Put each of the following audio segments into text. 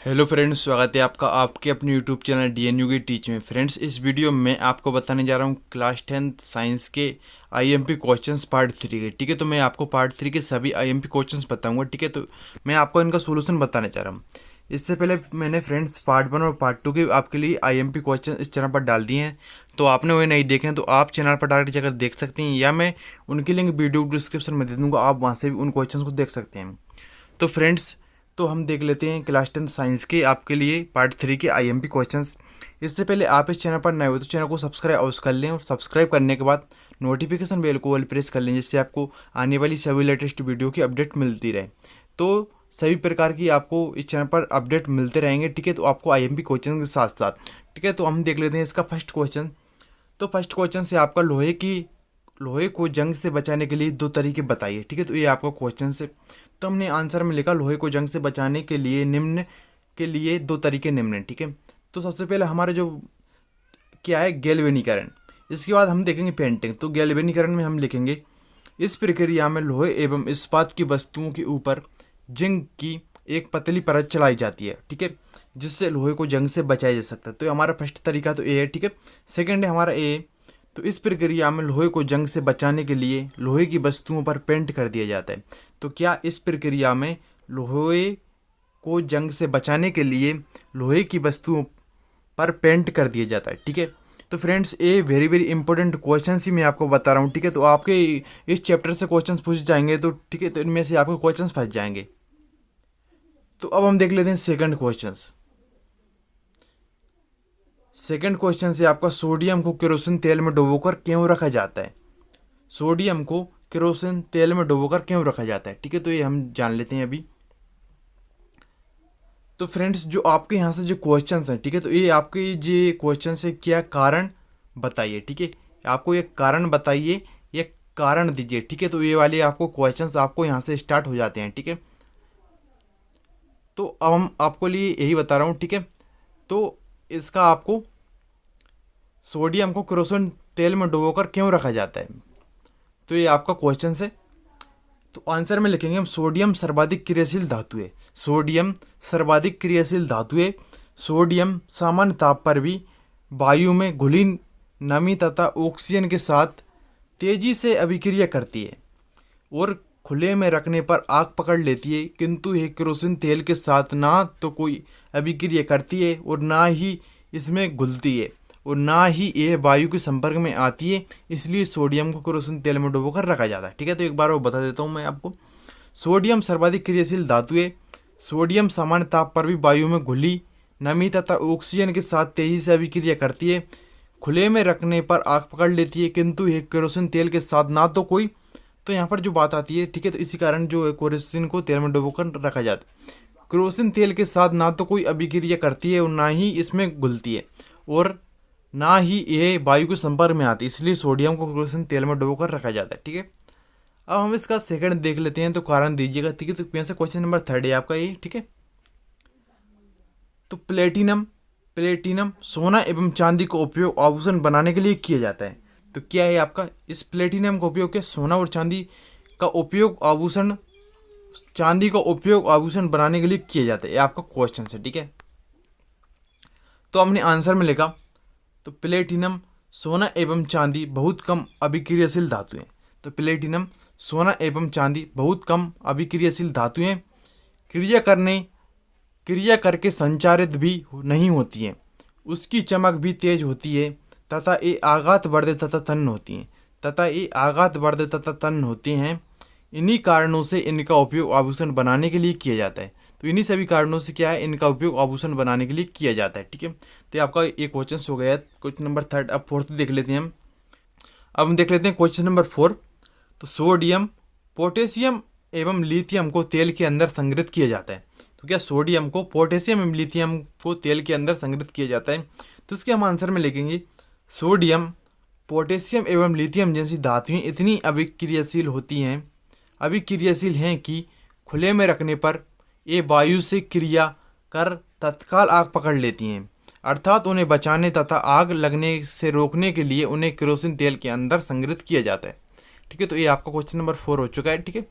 Hello friends, स्वागत है आपका आपके अपने यूट्यूब चैनल डीएनयू की टीच में। फ्रेंड्स, इस वीडियो में आपको बताने जा रहा हूँ क्लास 10th साइंस के आईएमपी क्वेश्चंस पार्ट 3 के। ठीक है, तो मैं आपको पार्ट 3 के सभी आईएमपी क्वेश्चंस बताऊंगा। ठीक है, तो मैं आपको इनका सोल्यूशन बताने जा रहा हूँ। इससे पहले मैंने फ्रेंड्स पार्ट 1 और पार्ट 2 के आपके लिए आईएमपी क्वेश्चन इस चैनल पर डाल दिए हैं, तो आपने वही नहीं देखे हैं तो आप चैनल पर डायरेक्ट जाकर देख सकते हैं, या मैं उनकी लिंक वीडियो डिस्क्रिप्शन में दे दूँगा, आप वहाँ से भी उन क्वेश्चन को देख सकते हैं। तो फ्रेंड्स, तो हम देख लेते हैं क्लास 10 साइंस के आपके लिए पार्ट 3 के आईएमपी क्वेश्चंस। इससे पहले आप इस चैनल पर नए हो तो चैनल को सब्सक्राइब अवश्य कर लें, और सब्सक्राइब करने के बाद नोटिफिकेशन बेल को ऑल प्रेस कर लें, जिससे आपको आने वाली सभी लेटेस्ट वीडियो की अपडेट मिलती रहे। तो सभी प्रकार की आपको इस चैनल पर अपडेट मिलते रहेंगे। ठीक है, तो आपको आईएमपी क्वेश्चन के साथ साथ, ठीक है, तो हम देख लेते हैं इसका फर्स्ट क्वेश्चन। तो फर्स्ट क्वेश्चन से आपका लोहे को जंग से बचाने के लिए दो तरीके बताइए। ठीक है, तो ये आपका क्वेश्चन से, तो हमने आंसर में लिखा लोहे को जंग से बचाने के लिए दो तरीके निम्न हैं। ठीक है, तो सबसे पहले हमारे जो क्या है, गैल्वेनीकरण। इसके बाद हम देखेंगे पेंटिंग। तो गैल्वेनीकरण में हम लिखेंगे इस प्रक्रिया में लोहे एवं इस्पात की वस्तुओं के ऊपर जिंक की एक पतली परत चलाई जाती है। ठीक है, जिससे लोहे को जंग से बचाया जा सकता है। तो हमारा फर्स्ट तरीका तो ए है। ठीक है, सेकेंड है हमारा ए। तो इस प्रक्रिया में लोहे को जंग से बचाने के लिए लोहे की वस्तुओं पर पेंट कर दिया जाता है। तो क्या इस प्रक्रिया में लोहे को जंग से बचाने के लिए लोहे की वस्तुओं पर पेंट कर दिया जाता है। ठीक है, तो फ्रेंड्स, ये वेरी वेरी इंपॉर्टेंट क्वेश्चन ही मैं आपको बता रहा हूँ। ठीक है, तो आपके इस चैप्टर से क्वेश्चन पूछ जाएंगे, तो ठीक है, तो इनमें से आपके क्वेश्चन फंस जाएंगे। तो अब हम देख लेते हैं सेकंड क्वेश्चन। सेकंड क्वेश्चन से आपका सोडियम को केरोसिन तेल में डुबोकर क्यों रखा जाता है। सोडियम को केरोसिन तेल में डुबोकर क्यों रखा जाता है। ठीक है, तो ये हम जान लेते हैं अभी। तो फ्रेंड्स, जो आपके यहाँ से जो क्वेश्चंस हैं, ठीक है, तो ये आपके ये क्वेश्चन से क्या कारण बताइए। ठीक है, आपको ये कारण बताइए, ये कारण दीजिए। ठीक है, तो ये वाले आपको क्वेश्चंस आपको यहाँ से स्टार्ट हो जाते हैं। ठीक है, तो अब हम आपको लिए यही बता रहा हूँ। ठीक है, तो इसका आपको सोडियम को केरोसिन तेल में डुबोकर क्यों रखा जाता है, तो ये आपका क्वेश्चन है। तो आंसर में लिखेंगे हम सोडियम सर्वाधिक क्रियाशील धातु है। सोडियम सर्वाधिक क्रियाशील धातु है। सोडियम सामान्य ताप पर भी वायु में घुली नमी तथा ऑक्सीजन के साथ तेजी से अभिक्रिया करती है और खुले में रखने पर आग पकड़ लेती है, किंतु यह केरोसिन तेल के साथ ना तो कोई अभिक्रिया करती है और ना ही इसमें घुलती है और ना ही यह वायु के संपर्क में आती है। इसलिए सोडियम को केरोसिन तेल में डुबोकर रखा जाता है। ठीक है, तो एक बार वो बता देता हूँ मैं आपको। सोडियम सर्वाधिक क्रियाशील धातु है। सोडियम सामान्य ताप पर भी वायु में घुली नमी तथा ऑक्सीजन के साथ तेजी से अभिक्रिया करती है। खुले में रखने पर आग पकड़ लेती है, किंतु यह केरोसिन तेल के साथ ना तो कोई, तो यहाँ पर जो बात आती है, ठीक है, तो इसी कारण जो है केरोसिन को तेल में डुबोकर रखा जाता है। केरोसिन तेल के साथ ना तो कोई अभिक्रिया करती है और ना ही इसमें घुलती है और ना ही ये वायु के संपर्क में आती है, इसलिए सोडियम को केरोसिन तेल में डुबोकर रखा जाता है। ठीक है, अब हम इसका सेकंड देख लेते हैं, तो कारण दीजिएगा। ठीक है, तो क्वेश्चन नंबर 3 है आपका ये। ठीक है, तो प्लेटिनम सोना एवं चांदी का उपयोग आभूषण बनाने के लिए किया जाता है। तो क्या है आपका, इस प्लेटिनम का उपयोग क्या, सोना और चांदी का उपयोग चांदी का उपयोग आभूषण बनाने के लिए किया जाता है, ये आपका क्वेश्चन है। ठीक है, तो हमने आंसर में लिखा, तो प्लेटिनम सोना एवं चांदी बहुत कम अभिक्रियाशील धातु हैं। तो प्लेटिनम सोना एवं चांदी बहुत कम अभिक्रियाशील धातु हैं, क्रिया करके संचारित भी नहीं होती हैं, उसकी चमक भी तेज होती है तथा ये आघात वर्धित तथा तन्य होती हैं। इन्हीं कारणों से इनका उपयोग आभूषण बनाने के लिए किया जाता है। तो इन्हीं सभी कारणों से क्या है, इनका उपयोग आभूषण बनाने के लिए किया जाता है। ठीक है, तो आपका एक क्वेश्चन हो गया, क्वेश्चन नंबर 3। अब फोर्थ देख लेते हैं हम। अब हम देख लेते हैं क्वेश्चन नंबर 4। तो सोडियम पोटेशियम एवं लिथियम को तेल के अंदर संग्रहित किया जाता है। तो क्या सोडियम को पोटेशियम एवं लिथियम को तेल के अंदर संग्रहित किया जाता है, तो इसके हम आंसर में लिखेंगे सोडियम पोटेशियम एवं लिथियम जैसी धातुएं इतनी अभिक्रियाशील हैं कि खुले में रखने पर ये वायु से क्रिया कर तत्काल आग पकड़ लेती हैं, अर्थात उन्हें बचाने तथा आग लगने से रोकने के लिए उन्हें केरोसिन तेल के अंदर संग्रहित किया जाता है। ठीक है, तो ये आपका क्वेश्चन नंबर 4 हो चुका है। ठीक है,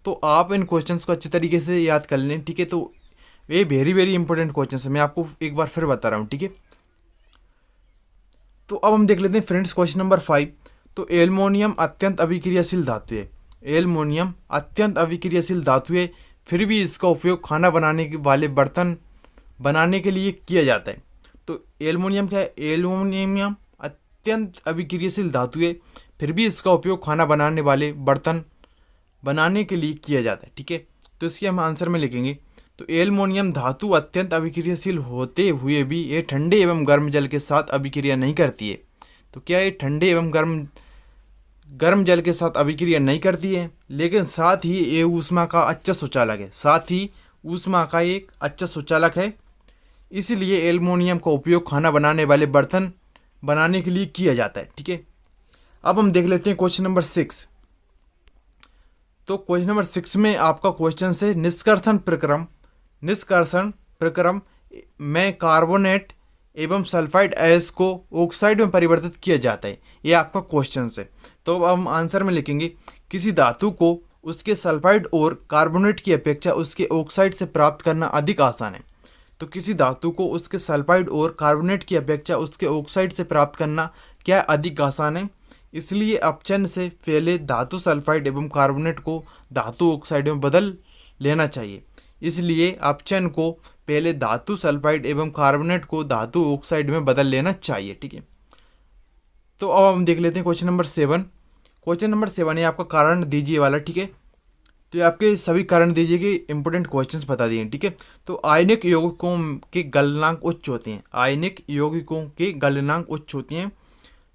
तो आप इन क्वेश्चंस को अच्छी तरीके से याद कर लें। ठीक है, तो ये वेरी वेरी इंपॉर्टेंट क्वेश्चन है, मैं आपको एक बार फिर बता रहा हूँ, ठीक है। तो अब हम देख लेते हैं फ्रेंड्स क्वेश्चन नंबर 5। तो एल्युमिनियम अत्यंत अभिक्रियाशील धातु है। एल्युमिनियम अत्यंत अभिक्रियाशील धातु है, फिर भी इसका उपयोग खाना बनाने के वाले बर्तन बनाने के लिए किया जाता है। तो एल्युमिनियम क्या है? एल्युमिनियम अत्यंत अभिक्रियाशील धातु है, फिर भी इसका उपयोग खाना बनाने वाले बर्तन बनाने के लिए किया जाता है, ठीक है। तो इसके हम आंसर में लिखेंगे। तो एल्युमिनियम धातु अत्यंत अभिक्रियाशील होते हुए भी ये ठंडे एवं गर्म जल के साथ अभिक्रिया नहीं करती है। तो क्या ये ठंडे एवं गर्म जल के साथ अभिक्रिया नहीं करती है, लेकिन साथ ही ये ऊष्मा का अच्छा सुचालक है। साथ ही ऊष्मा का एक अच्छा सुचालक है, इसलिए एल्युमिनियम का उपयोग खाना बनाने वाले बर्तन बनाने के लिए किया जाता है, ठीक है। अब हम देख लेते हैं क्वेश्चन नंबर 6। तो क्वेश्चन नंबर 6 में आपका क्वेश्चन से निष्कर्षण प्रक्रम में कार्बोनेट एवं सल्फाइड अयस्क को ऑक्साइड में परिवर्तित किया जाता है, ये आपका क्वेश्चन है। तो अब हम आंसर में लिखेंगे, किसी धातु को उसके सल्फाइड और कार्बोनेट की अपेक्षा उसके ऑक्साइड से प्राप्त करना अधिक आसान है। तो किसी धातु को उसके सल्फाइड और कार्बोनेट की अपेक्षा उसके ऑक्साइड से प्राप्त करना क्या अधिक आसान है, इसलिए अपचयन से पहले धातु सल्फाइड एवं कार्बोनेट को धातु ऑक्साइड में बदल लेना चाहिए। इसलिए अपचयन को पहले धातु सल्फाइड एवं कार्बोनेट को धातु ऑक्साइड में बदल लेना चाहिए, ठीक है। तो अब हम देख लेते हैं क्वेश्चन नंबर 7। क्वेश्चन नंबर 7 है आपका कारण दीजिए वाला, ठीक है। तो ये आपके सभी कारण दीजिए के इंपॉर्टेंट क्वेश्चंस बता दिए, ठीक है। तो आयनिक यौगिकों के गलनांक उच्च होते हैं। आयनिक यौगिकों के गलनांक उच्च होती हैं।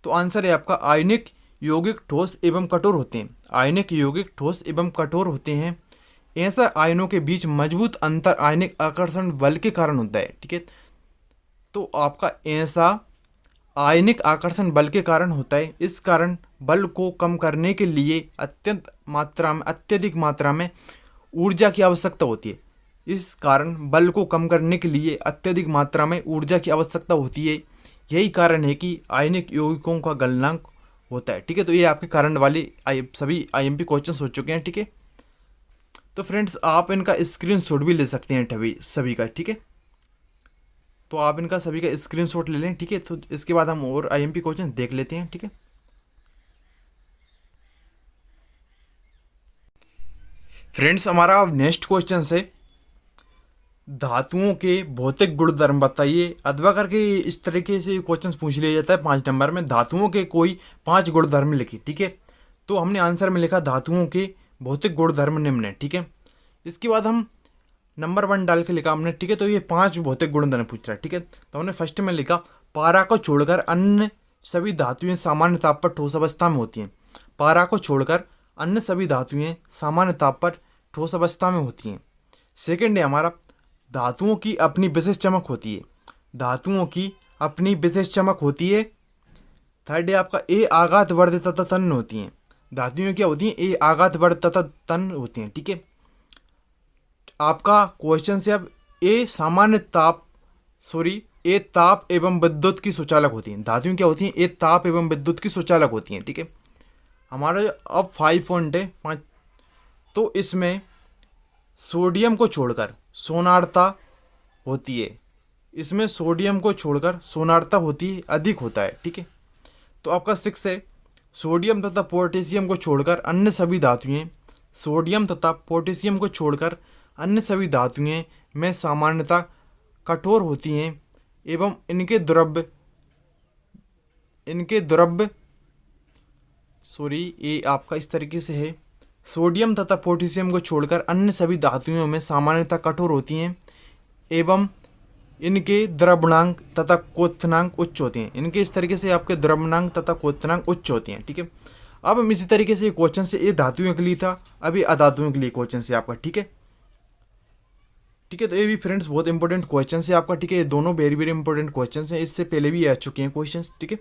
तो आंसर है आपका आयनिक यौगिक ठोस एवं कठोर होते हैं। आयनिक यौगिक ठोस एवं कठोर होते हैं। ऐसा आयनों के बीच मजबूत अंतर आयनिक आकर्षण बल के कारण होता है, ठीक है। तो आपका ऐसा आयनिक आकर्षण बल के कारण होता है। इस कारण बल को कम करने के लिए अत्यधिक मात्रा में ऊर्जा की आवश्यकता होती है। इस कारण बल को कम करने के लिए अत्यधिक मात्रा में ऊर्जा की आवश्यकता होती है। यही कारण है कि आयनिक यौगिकों का गलनांक होता है, ठीक है। तो ये आपके कारण वाले सभी आईएमपी क्वेश्चन हो चुके हैं, ठीक है। तो फ्रेंड्स आप इनका स्क्रीनशॉट भी ले सकते हैं सभी का, ठीक है। तो आप इनका सभी का स्क्रीनशॉट ले लें, ठीक है। तो इसके बाद हम और आईएमपी क्वेश्चन देख लेते हैं, ठीक है। फ्रेंड्स हमारा नेक्स्ट क्वेश्चन है, धातुओं के भौतिक गुणधर्म बताइए। अथवा करके इस तरीके से क्वेश्चन पूछ लिया जाता है 5 नंबर में, धातुओं के कोई 5 गुणधर्म लिखी, ठीक है। तो हमने आंसर में लिखा धातुओं के भौतिक गुणधर्म निम्न है, ठीक है। इसके बाद हम नंबर 1 डाल के लिखा हमने, ठीक है। तो ये 5 भौतिक गुणधर्म पूछ रहा है, ठीक है। तो हमने फर्स्ट में लिखा पारा को छोड़कर अन्य सभी धातुएं सामान्य ताप पर ठोस अवस्था में होती हैं। पारा को छोड़कर अन्य सभी धातुएं सामान्य ताप पर ठोस अवस्था में होती हैं। सेकेंड है हमारा धातुओं की अपनी विशेष चमक होती है। धातुओं की अपनी विशेष चमक होती है। थर्ड है आपका ए आघात वर्ध तथा तन्य होती हैं। धातुएं क्या होती हैं? ए आघात वर्ध तथा तन्य होती हैं, ठीक है। आपका क्वेश्चन से अब ए ताप एवं विद्युत की सुचालक होती हैं। धातुएं क्या होती हैं? ए ताप एवं विद्युत की सुचालक होती हैं, ठीक है। हमारा अब 5 पॉइंट है 5। तो इसमें सोडियम को छोड़कर सोनारता होती है। इसमें सोडियम को छोड़कर सोनारता होती है, अधिक होता है, ठीक है। तो आपका 6 है सोडियम तथा पोटेशियम को छोड़कर अन्य सभी धातुएं सोडियम तथा पोटेशियम को छोड़कर अन्य सभी धातुएं में सामान्यतः कठोर होती हैं एवं इनके द्रव्य ये आपका इस तरीके से है। सोडियम तथा पोटेशियम को छोड़कर अन्य सभी धातुओं में सामान्यतः कठोर होती हैं एवं इनके द्रव्यनांक तथा क्वथनांक उच्च होते हैं। इनके इस तरीके से आपके द्रव्यनांक तथा क्वथनांक उच्च होते हैं, ठीक है। अब हम इसी तरीके से क्वेश्चन से ये धातुओं के लिए था, अभी अधातुओं के लिए क्वेश्चन से आपका, ठीक है। ठीक है, तो ये भी फ्रेंड्स बहुत इंपॉर्टेंट क्वेश्चन है आपका, ठीक है। ये दोनों वेरी वेरी इंपॉर्टेंट क्वेश्चन हैं, इससे पहले भी आ चुके हैं क्वेश्चन, ठीक है।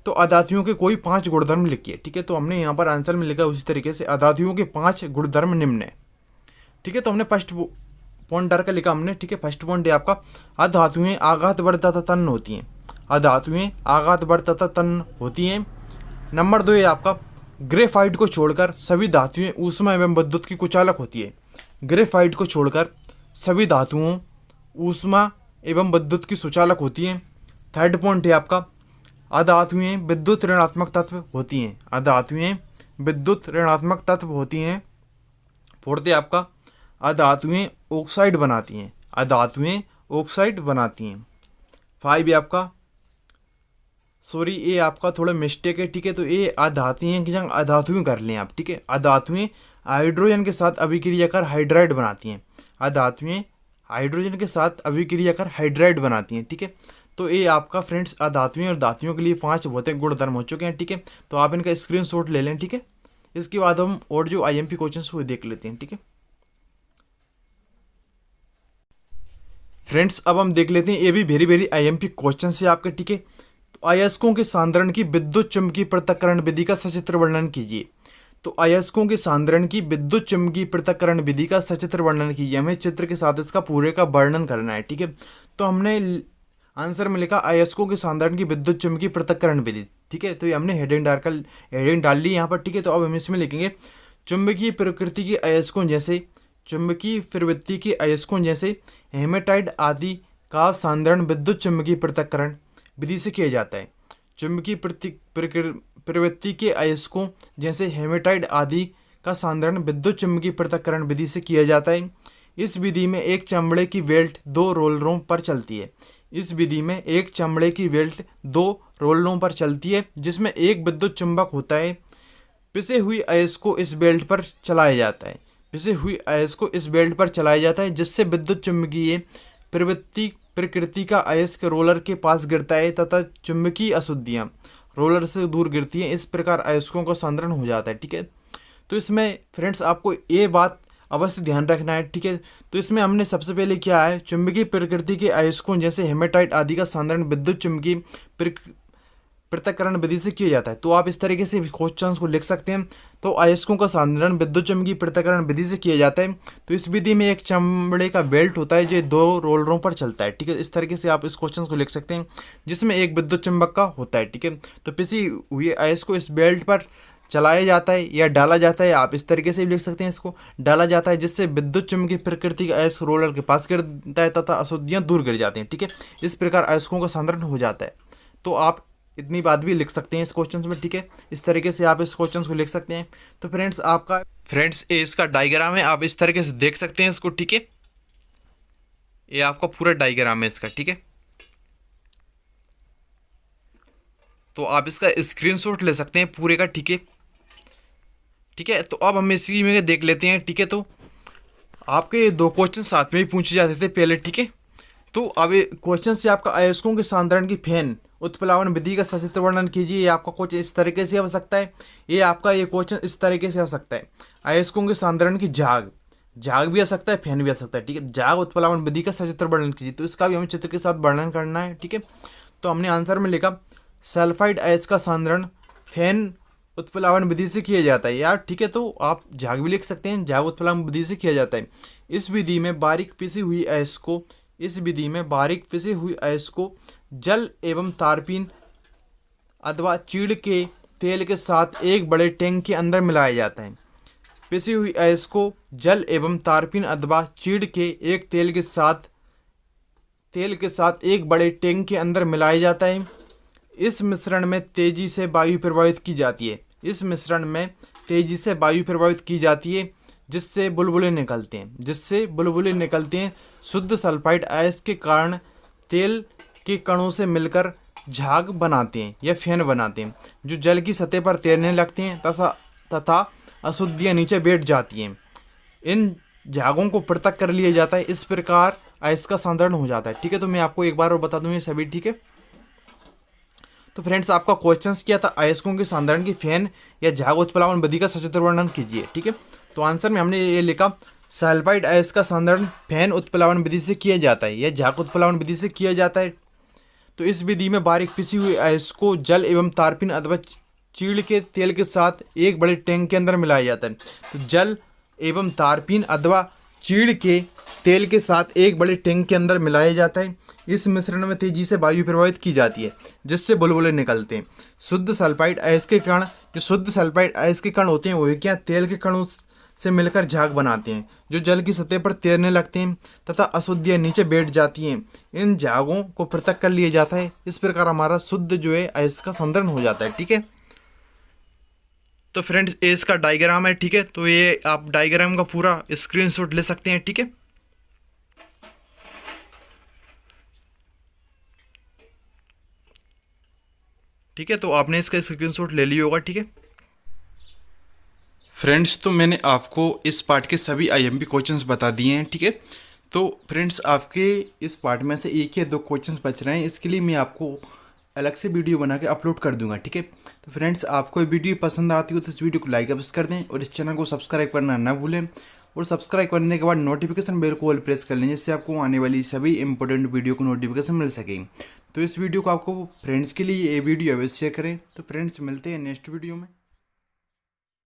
तो अधातुओं के कोई 5 गुणधर्म लिखिए, ठीक है। तो हमने यहाँ पर आंसर में लिखा उसी तरीके से अधातुओं के 5 गुणधर्म निम्न है, ठीक है। तो हमने फर्स्ट पॉइंट डाल कर लिखा हमने, ठीक है। फर्स्ट पॉइंट है आपका अधातुएं आघात वर्ध तथा तन्य होती हैं। अधातुएं आघात वर्ध तथा तन्य होती हैं। नंबर 2 है आपका ग्रेफाइट को छोड़कर सभी धातुएं ऊष्मा एवं विद्युत की कुचालक होती है। ग्रेफाइट को छोड़कर सभी धातुओं ऊष्मा एवं विद्युत की सुचालक होती हैं। थर्ड पॉइंट है आपका अधातुएं विद्युत ऋणात्मक तत्व होती हैं। अधातुएं विद्युत ऋणात्मक तत्व होती हैं। फोर्थ है आपका अधातुएं ऑक्साइड बनाती हैं। अधातुएं ऑक्साइड बनाती हैं। फाइव है आपका सॉरी ये आपका थोड़ा मिस्टेक है, ठीक है। तो ये अधातुएं की जगह अधातुएं कर लें आप, ठीक है। अधातुएं हाइड्रोजन के साथ अभिक्रिया कर हाइड्राइड बनाती हैं। अधातुएं हाइड्रोजन के साथ अभिक्रिया कर हाइड्राइड बनाती हैं, ठीक है। तो ये आपका फ्रेंड्स अधातुएं और धातुओं के लिए 5 भौतिक गुणधर्म हो चुके हैं, ठीक है। तो आप इनका स्क्रीनशॉट ले लें, ठीक है। इसके बाद हम और जो आईएमपी क्वेश्चंस वो देख लेते हैं, ठीक है फ्रेंड्स। अब हम देख लेते हैं, ये भी वेरी वेरी आईएमपी क्वेश्चन है आपके, ठीक है। तो अयस्कों के सांद्रण की विद्युत चुम्बकीय पृथक्करण विधि का सचित्र वर्णन कीजिए। तो अयस्कों के सांद्रण की विद्युत चुम्बकीय पृथक्करण विधि का सचित्र वर्णन कीजिए। हमें चित्र के साथ इसका पूरे का वर्णन करना है, ठीक है। तो हमने आंसर में लिखा अयस्कों के सांद्रण की विद्युत चुम्बकीय पृथक्करण विधि, ठीक है। तो ये हमने हेडिंग डाल ली यहाँ पर, ठीक है। तो अब हम इसमें लिखेंगे चुम्बकीय प्रकृति के अयस्कों जैसे चुम्बकीय प्रवृत्ति के अयस्कों जैसे हेमेटाइट आदि का सांद्रण विद्युत चुम्बकीय पृथक्करण विधि से किया जाता है। चुम्बकीय प्रवृत्ति के अयस्कों जैसे हेमेटाइट आदि का सांद्रण विद्युत चुम्बकीय पृथक्करण विधि से किया जाता है। इस विधि में एक चमड़े की बेल्ट 2 रोलरों पर चलती है। इस विधि में एक चमड़े की बेल्ट 2 रोलरों पर चलती है, जिसमें एक विद्युत चुंबक होता है। पिसे हुई अयस्क को इस बेल्ट पर चलाया जाता है। पिसे हुई अयस्क को इस बेल्ट पर चलाया जाता है, जिससे विद्युत चुम्बकीय प्रकृति का अयस्क रोलर के पास गिरता है तथा चुंबकीय अशुद्धियां रोलर से दूर गिरती हैं। इस प्रकार अयस्कों का सांद्रण हो जाता है, ठीक है। तो इसमें फ्रेंड्स आपको ये बात अवश्य ध्यान रखना है, ठीक है। तो इसमें हमने सबसे पहले क्या है, चुंबकीय प्रकृति के अयस्कों जैसे हेमेटाइट आदि का सांद्रण विद्युत चुम्बकीय पृथक्करण विधि से किया जाता है। तो आप इस तरीके से क्वेश्चन को लिख सकते हैं। तो अयस्कों का सांद्रण विद्युत चुम्बकीय पृथक्करण विधि से किया जाता है। तो इस विधि में एक चमड़े का बेल्ट होता है जो 2 रोलरों पर चलता है, ठीक है। इस तरीके से आप इस क्वेश्चन को लिख सकते हैं, जिसमें एक विद्युत चुम्बक का होता है, ठीक है। तो पिसी हुई अयस्क को इस बेल्ट पर चलाया जाता है या डाला जाता है, आप इस तरीके से भी लिख सकते हैं इसको, डाला जाता है, जिससे विद्युत चुम्बकीय प्रकृति का अयस्क रोलर के पास गिरता है तथा अशुद्धियां दूर गिर जाती हैं, ठीक है। इस प्रकार अयस्कों का सांद्रण हो जाता है। तो आप इतनी बात भी लिख सकते हैं इस क्वेश्चन में, ठीक है। इस तरीके से आप इस क्वेश्चन को लिख सकते हैं। तो फ्रेंड्स ये इसका डायग्राम है, आप इस तरीके से देख सकते हैं इसको, ठीक है। ये आपका पूरा डायग्राम है इसका, ठीक है। तो आप इसका स्क्रीनशॉट ले सकते हैं पूरे का, ठीक है। ठीक है, तो अब हम इसी में देख लेते हैं, ठीक है। तो आपके 2 क्वेश्चन साथ में ही पूछे जाते थे पहले, ठीक है। तो अब क्वेश्चन से आपका अयस्कों के सांद्रण की फैन उत्प्लावन विधि का सचित्र वर्णन कीजिए। ये आपका क्वेश्चन इस तरीके से हो सकता है। ये क्वेश्चन इस तरीके से हो सकता है, अयस्कों के सांद्रण की झाग भी आ सकता है, फैन भी आ सकता है, ठीक है। झाग उत्प्लावन विधि का सचित्र वर्णन कीजिए। तो इसका भी हमें चित्र के साथ वर्णन करना है, ठीक है। तो हमने आंसर में लिखा सल्फाइड अयस्क का सांद्रण फैन उत्प्लावन विधि से किया जाता है यार, ठीक है। तो आप झाग भी लिख सकते हैं, झाग उत्प्लावन विधि से किया जाता है। इस विधि में बारीक पिसी हुई अयस्क को जल एवं तारपीन अथवा चीड़ के तेल के साथ एक बड़े टैंक के अंदर मिलाया जाता है। पिसी हुई अयस्क को जल एवं तारपीन अथवा चीड़ के तेल के साथ एक बड़े टैंक के अंदर मिलाया जाता है। इस मिश्रण में तेजी से वायु प्रवाहित की जाती है, जिससे बुलबुले निकलते हैं। शुद्ध सल्फाइड अयस्क के कारण तेल के कणों से मिलकर झाग बनाते हैं या फैन बनाते हैं, जो जल की सतह पर तैरने लगते हैं तथा अशुद्धियां नीचे बैठ जाती हैं। इन झागों को पृथक कर लिया जाता है। इस प्रकार अयस्क का सांद्रण हो जाता है, ठीक है। तो मैं आपको एक बार और बता दूं ये सभी, ठीक है। तो फ्रेंड्स आपका क्वेश्चन क्या था, अयस्कों के सांद्रण की फैन या झाग उत्प्लावन विधि का सचित्र वर्णन कीजिए, ठीक है। तो आंसर में हमने ये लिखा सल्फाइड अयस्क का सांद्रण फैन उत्प्लावन विधि से किया जाता है या झाग उत्प्लावन विधि से किया जाता है। तो इस विधि में बारीक पिसी हुई अयस्क को जल एवं तारपीन अथवा चीड़ के तेल के साथ एक बड़े टैंक के अंदर मिलाया जाता है। तो जल एवं तारपीन अथवा चीड़ के तेल के साथ एक बड़े टैंक के अंदर मिलाया जाता है। इस मिश्रण में तेजी से वायु प्रवाहित की जाती है, जिससे बुलबुले निकलते हैं। शुद्ध सल्फाइड अयस्क के कण होते हैं वो क्या, तेल के कणों से मिलकर झाग बनाते हैं जो जल की सतह पर तैरने लगते हैं तथा अशुद्धियाँ नीचे बैठ जाती हैं। इन झागों को पृथक कर लिया जाता है। इस प्रकार हमारा शुद्ध जो है अयस्क का संतरण हो जाता है। ठीक है, तो फ्रेंड्स ये इसका डायग्राम है। ठीक है, तो ये आप डायग्राम का पूरा स्क्रीनशॉट ले सकते हैं। ठीक है, ठीक है, तो आपने इसका स्क्रीनशॉट ले लिया होगा। ठीक है फ्रेंड्स, तो मैंने आपको इस पार्ट के सभी आईएमपी क्वेश्चंस बता दिए हैं। ठीक है, तो फ्रेंड्स आपके इस पार्ट में से एक या दो क्वेश्चंस बच रहे हैं, इसके लिए मैं आपको अलग से वीडियो बना के अपलोड कर दूंगा। ठीक है, तो फ्रेंड्स आपको ये वीडियो पसंद आती हो तो इस वीडियो को लाइक अवश्य कर दें और इस चैनल को सब्सक्राइब करना ना भूलें और सब्सक्राइब करने के बाद नोटिफिकेशन बेल को ऑल प्रेस कर लें जिससे आपको आने वाली सभी इंपॉर्टेंट वीडियो को नोटिफिकेशन मिल सके। तो इस वीडियो को आपको फ्रेंड्स के लिए ये वीडियो अवश्य शेयर करें। तो फ्रेंड्स मिलते हैं नेक्स्ट वीडियो में।